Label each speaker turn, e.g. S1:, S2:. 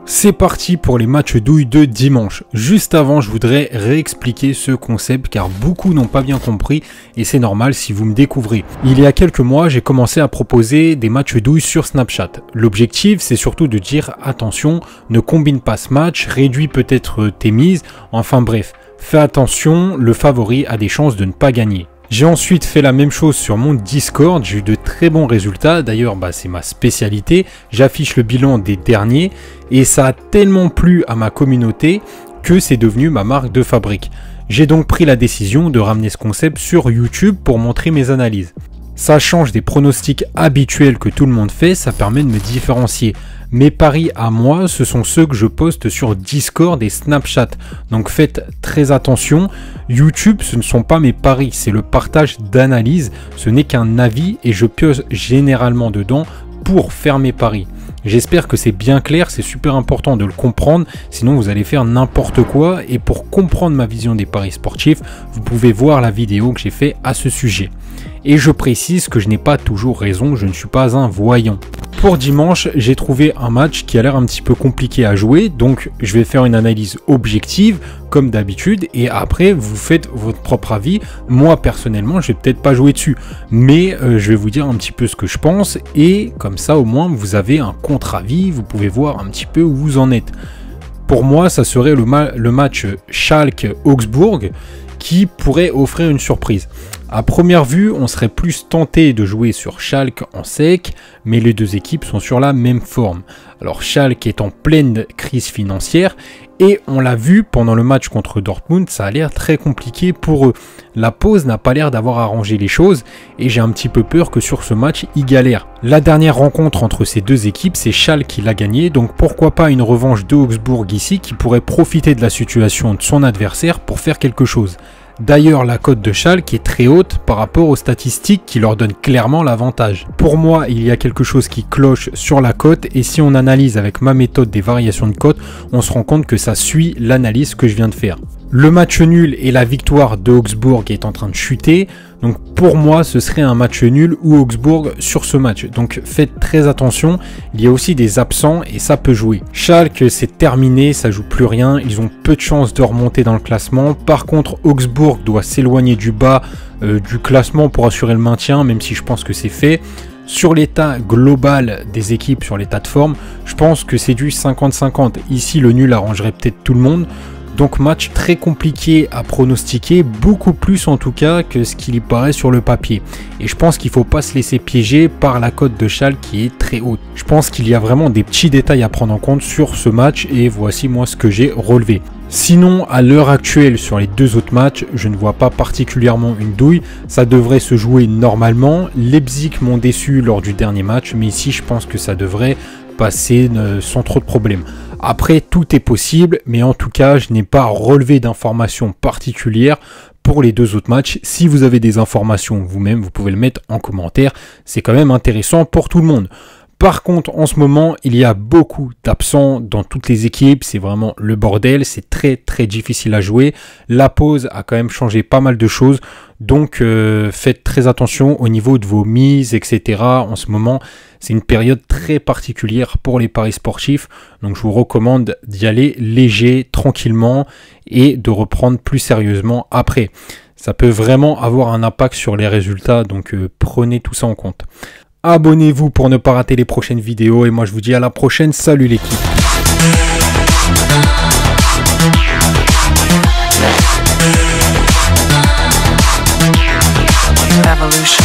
S1: C'est parti pour les matchs douilles de dimanche. Juste avant, je voudrais réexpliquer ce concept car beaucoup n'ont pas bien compris et c'est normal si vous me découvrez. Il y a quelques mois, j'ai commencé à proposer des matchs douilles sur Snapchat. L'objectif, c'est surtout de dire attention, ne combine pas ce match, réduis peut-être tes mises, enfin bref, fais attention, le favori a des chances de ne pas gagner. J'ai ensuite fait la même chose sur mon Discord, j'ai eu de très bons résultats, d'ailleurs c'est ma spécialité, j'affiche le bilan des derniers et ça a tellement plu à ma communauté que c'est devenu ma marque de fabrique. J'ai donc pris la décision de ramener ce concept sur YouTube pour montrer mes analyses. Ça change des pronostics habituels que tout le monde fait, ça permet de me différencier. Mes paris à moi, ce sont ceux que je poste sur Discord et Snapchat. Donc faites très attention. YouTube, ce ne sont pas mes paris, c'est le partage d'analyse. Ce n'est qu'un avis et je pioche généralement dedans pour faire mes paris. J'espère que c'est bien clair, c'est super important de le comprendre, sinon vous allez faire n'importe quoi. Et pour comprendre ma vision des paris sportifs, vous pouvez voir la vidéo que j'ai fait à ce sujet. Et je précise que je n'ai pas toujours raison, je ne suis pas un voyant. Pour dimanche, j'ai trouvé un match qui a l'air un petit peu compliqué à jouer, donc je vais faire une analyse objective comme d'habitude et après vous faites votre propre avis. Moi personnellement, je vais peut-être pas jouer dessus, mais je vais vous dire un petit peu ce que je pense et comme ça au moins vous avez un contre-avis, vous pouvez voir un petit peu où vous en êtes. Pour moi, ça serait le match Schalke-Augsbourg qui pourrait offrir une surprise. À première vue, on serait plus tenté de jouer sur Schalke en sec, mais les deux équipes sont sur la même forme. Alors Schalke est en pleine crise financière et on l'a vu pendant le match contre Dortmund, ça a l'air très compliqué pour eux. La pause n'a pas l'air d'avoir arrangé les choses et j'ai un petit peu peur que sur ce match, ils galèrent. La dernière rencontre entre ces deux équipes, c'est Schalke qui l'a gagné, donc pourquoi pas une revanche de Augsbourg ici qui pourrait profiter de la situation de son adversaire pour faire quelque chose. D'ailleurs, la cote de Schalke est très haute par rapport aux statistiques qui leur donnent clairement l'avantage. Pour moi, il y a quelque chose qui cloche sur la cote et si on analyse avec ma méthode des variations de cote, on se rend compte que ça suit l'analyse que je viens de faire. Le match nul et la victoire de Augsbourg est en train de chuter. Donc pour moi, ce serait un match nul ou Augsbourg sur ce match. Donc faites très attention, il y a aussi des absents et ça peut jouer. Schalke, c'est terminé, ça joue plus rien, ils ont peu de chances de remonter dans le classement. Par contre, Augsbourg doit s'éloigner du bas du classement pour assurer le maintien, même si je pense que c'est fait. Sur l'état global des équipes, sur l'état de forme, je pense que c'est du 50-50. Ici, le nul arrangerait peut-être tout le monde. Donc match très compliqué à pronostiquer, beaucoup plus en tout cas que ce qu'il y paraît sur le papier. Et je pense qu'il ne faut pas se laisser piéger par la cote de Schalke qui est très haute. Je pense qu'il y a vraiment des petits détails à prendre en compte sur ce match et voici moi ce que j'ai relevé. Sinon, à l'heure actuelle sur les deux autres matchs, je ne vois pas particulièrement une douille. Ça devrait se jouer normalement. Leipzig m'ont déçu lors du dernier match, mais ici je pense que ça devrait passer sans trop de problèmes. Après, tout est possible, mais en tout cas, je n'ai pas relevé d'informations particulières pour les deux autres matchs. Si vous avez des informations vous-même, vous pouvez le mettre en commentaire. C'est quand même intéressant pour tout le monde. Par contre, en ce moment, il y a beaucoup d'absents dans toutes les équipes. C'est vraiment le bordel. C'est très difficile à jouer. La pause a quand même changé pas mal de choses. Donc, faites très attention au niveau de vos mises, etc. En ce moment, c'est une période très particulière pour les paris sportifs. Donc, je vous recommande d'y aller léger, tranquillement et de reprendre plus sérieusement après. Ça peut vraiment avoir un impact sur les résultats. Donc, prenez tout ça en compte. Abonnez-vous pour ne pas rater les prochaines vidéos et moi je vous dis à la prochaine. Salut l'équipe. Evolution.